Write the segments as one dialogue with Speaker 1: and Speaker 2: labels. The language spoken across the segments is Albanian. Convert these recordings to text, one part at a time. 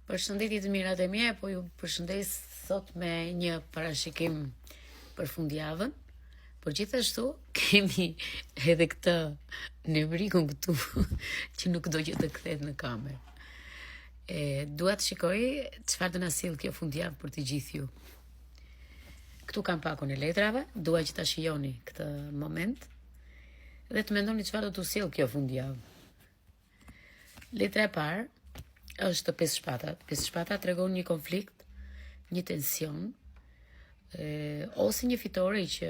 Speaker 1: Përshëndetje të mirat e mia, po ju përshëndes sot me një parashikim për fundjavën. Por gjithashtu kemi edhe këtë nevrikun këtu që nuk do që të kthehet në kamerë. Dua të shikoj çfarë do na sill kjo fundjavë për të gjithë ju. Këtu kam pakun e letrave, dua që ta shijoni këtë moment dhe të mendoni çfarë do t'u sill kjo fundjavë. Letra e parë është 5 shpatat. 5 shpatat tregon një konflikt, një tension, ose një fitore që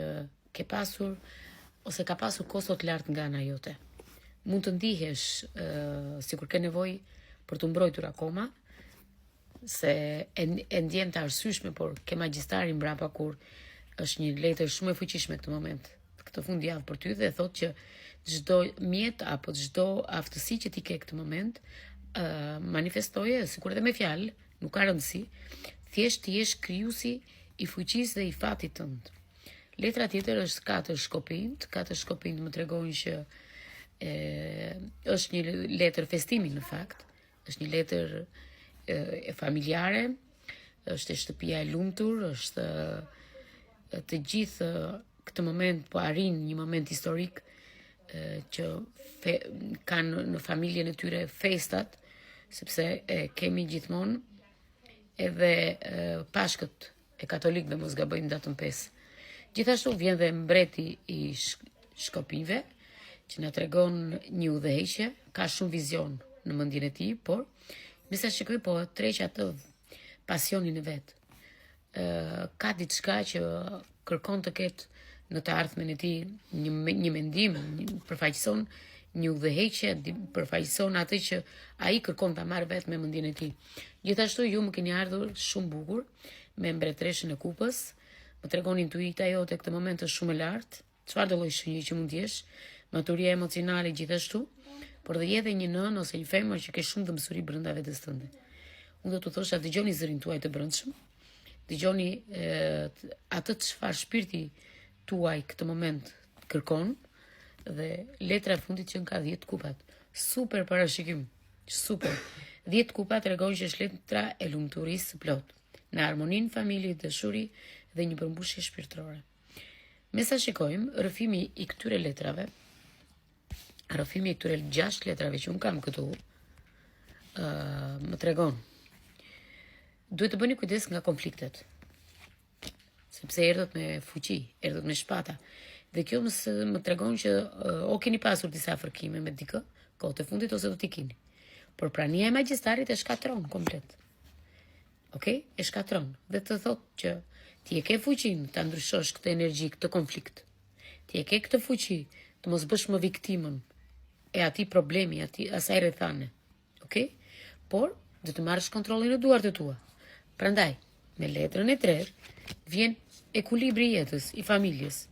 Speaker 1: ke pasur ose ka pasur kosto të lartë nga ana jote. Mund të ndihesh sikur ke nevojë për të mbrojtur akoma, se e ndjen të arsyeshme, por ke magjistarin mbrapa kur është një letër shumë e fuqishme këtë moment, këtë fundjavë për ty dhe thotë që çdo mjet apo çdo aftësi që ti ke këtë moment manifestoje, sikur edhe me fjalë, nuk ka rëndësi, thjesht ti jesh krijuesi i fuqisë dhe i fatit tënd. Letra tjetër është 4 shkopinj. 4 shkopinj më tregojnë që është një letër festimi në fakt, është një letër e familjare, është e shtëpia e lumtur, është të gjithë këtë moment po arrin një moment historik që kanë në familjen e tyre festat, sepse kemi gjithmonë edhe pashkët e katolikëve, mos gabojmë datën 5. Gjithashtu vjen dhe mbreti i shkopinjve, që na tregon një udhëheqje, ka shumë vizion në mendjen e tij, por me sa shikoj po treq atë pasionin e vet. Ka diçka që kërkon të ketë në të ardhmen e tij një mendim, përfaqëson një udhëheqje, përfaqëson atë që ai kërkon ta marrë vetë me mendjen e tij. Gjithashtu ju më keni ardhur shumë bukur me mbretreshën e kupës. Më tregon intuita jote këtë moment është shumë e lartë. Çfarë do lloj shenjë që mund të jesh, maturia emocionale gjithashtu, por dhe edhe një nën ose një femër që ke shumë dëmsuri brenda vetes tënde. Unë do t'u thosha dëgjoni zërin tuaj të brendshëm, dëgjoni atë çfarë shpirti tuaj këtë moment kërkon, dhe letra e fundit që ka 10 kupat. Super parashikim. Super. 10 kupa tregon që është letra e lumturisë së plot, në harmoninë familje, dashuri dhe një përmbushje shpirtërore. Me sa shikojmë, rrëfimi i këtyre letrave, rrëfimi i këtyre 6 letrave që unë kam këtu, më tregon. Duhet të bëni kujdes nga konfliktet, sepse erdhët me fuqi, erdhët me shpata. Dhe kjo më tregon që o keni pasur disa fërkime me dikë, kohët e fundit ose do t'i keni. Por prania e magjistarit e shkatron komplet. Okej? E shkatron. Dhe të thotë që ti e ke fuqinë ta ndryshosh këtë energji, këtë konflikt. Ti e ke këtë fuqi të mos bësh më viktimën e atij problemi, asaj rrethane. Okej? Por do të marrësh kontrollin në duart e tua. Prandaj, me letrën e 3 vjen ekuilibri i jetës, i familjes.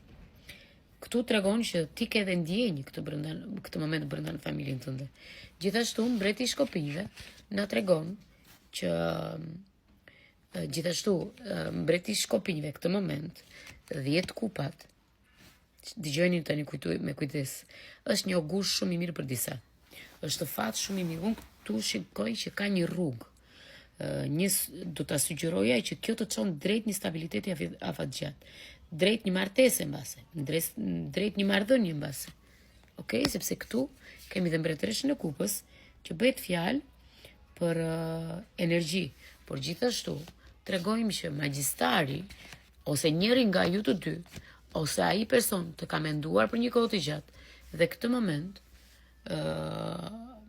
Speaker 1: Këtu tregon që ti ke edhe ndjenjë këtë moment brenda në familjen tënde. Gjithashtu mbreti i shkopinjve na tregon që mbreti i shkopinjve këtë moment 10 kupat. Dëgjoni tani me kujdes. Është një ogur shumë i mirë për disa. Është fat shumë i mirë. Unë këtu shikoj që ka një rrugë. Do ta sugjeroja që kjo të çon drejt një stabiliteti afatgjatë, drejt një martese mbase, drejt një marrëdhënie mbase. Okej, sepse këtu kemi dhe mbretëreshën e kupës që bëhet fjalë për energji, por gjithashtu tregojmë që magjistari ose njëri nga ju të dy ose ai person të ka menduar për një kohë të gjatë dhe këtë moment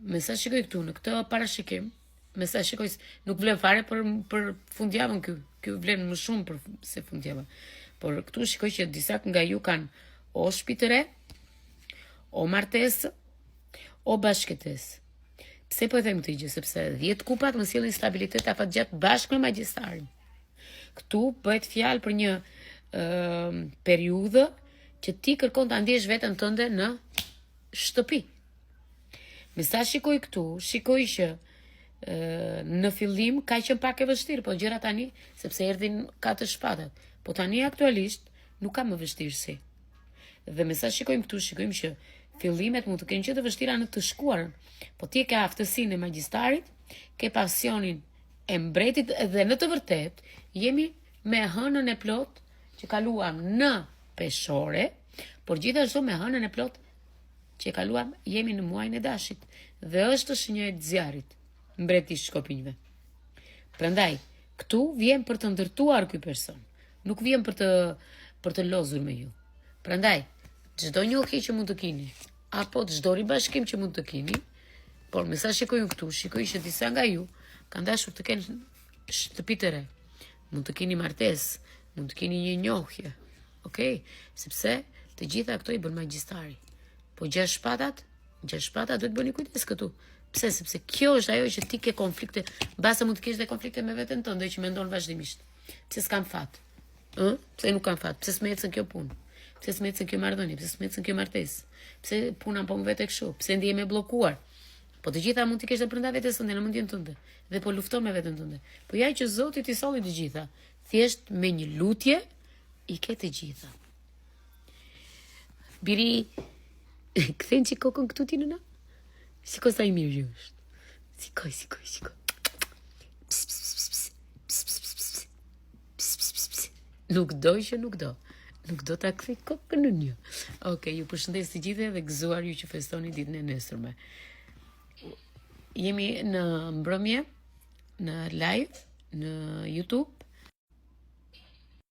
Speaker 1: me sa shikoj këtu në këtë parashikim, me sa shikoj nuk vlen fare për fundjavën ky vlen më shumë se fundjava. Por këtu shikoj që disa nga ju kanë o shtëpi të re, o martesë, o bashkëtesë. Pse po e them këtë gjë? Sepse 10 kupat më sjellin stabilitet afatgjatë bashkë me magjistarin. Këtu bëhet fjalë për një periudhë që ti kërkon ta ndjesh veten tënde në shtëpi. Me sa shikoj këtu, shikoj që në fillim ka qenë pak e vështirë, po gjëra tani, sepse erdhin 4 shpatat. Po tani aktualisht nuk ka më vështirësi. Dhe me sa shikojmë këtu, shikojmë që fillimet mund të kenë qenë të vështira në të shkuarën, po ti ke aftësinë e magjistarit, ke pasionin e mbretit dhe në të vërtet jemi me hënën e plot që kaluam në peshore, por gjithashtu me hënën e plot që kaluam jemi në muajin e dashit dhe është shenjë e zjarrit, mbreti Shkopinjve. Prandaj, këtu vjen për të ndërtuar ky person, nuk vjen për të lozur me ju. Prandaj, çdo njohje që mund të keni, apo çdo ribashkim që mund të keni, por me sa shikoj këtu, shikoj që disa nga ju kanë dashur të kenë shtëpi të re. Mund të keni martesë, mund të keni një njohje. Okej? Sepse të gjitha këto i bën magjistari. Po 6 shpatat duhet bëni kujdes këtu. Pse? Sepse kjo është ajo që ti ke konflikte, mbase mund të kesh dhe konflikte me veten tënde që mendon vazhdimisht. Pse s'kam fat? Pse nuk kam fat? Pse s'më ecën kjo punë? Pse s'më ecën kjo marrëdhënie? Pse s'më ecën kjo martesë? Pse puna po më vete kështu? Pse ndihem e bllokuar? Po të gjitha mund t'i kesh dhe brenda vetes tënde, në mendjen tënde, dhe po lufton me veten tënde. Po ja që Zoti t'i solli të gjitha, thjesht me një lutje i ke të gjitha. Biri, kthen që kokën këtu ti nëna? Shiko sa i mirë ju është. Shiko. Nuk do që nuk do. Nuk do ta kthej kokën në një. Okej, ju përshëndes të gjithë dhe gëzuar ju që festoni ditën e nesërme. Jemi në mbrëmje, në live, në YouTube,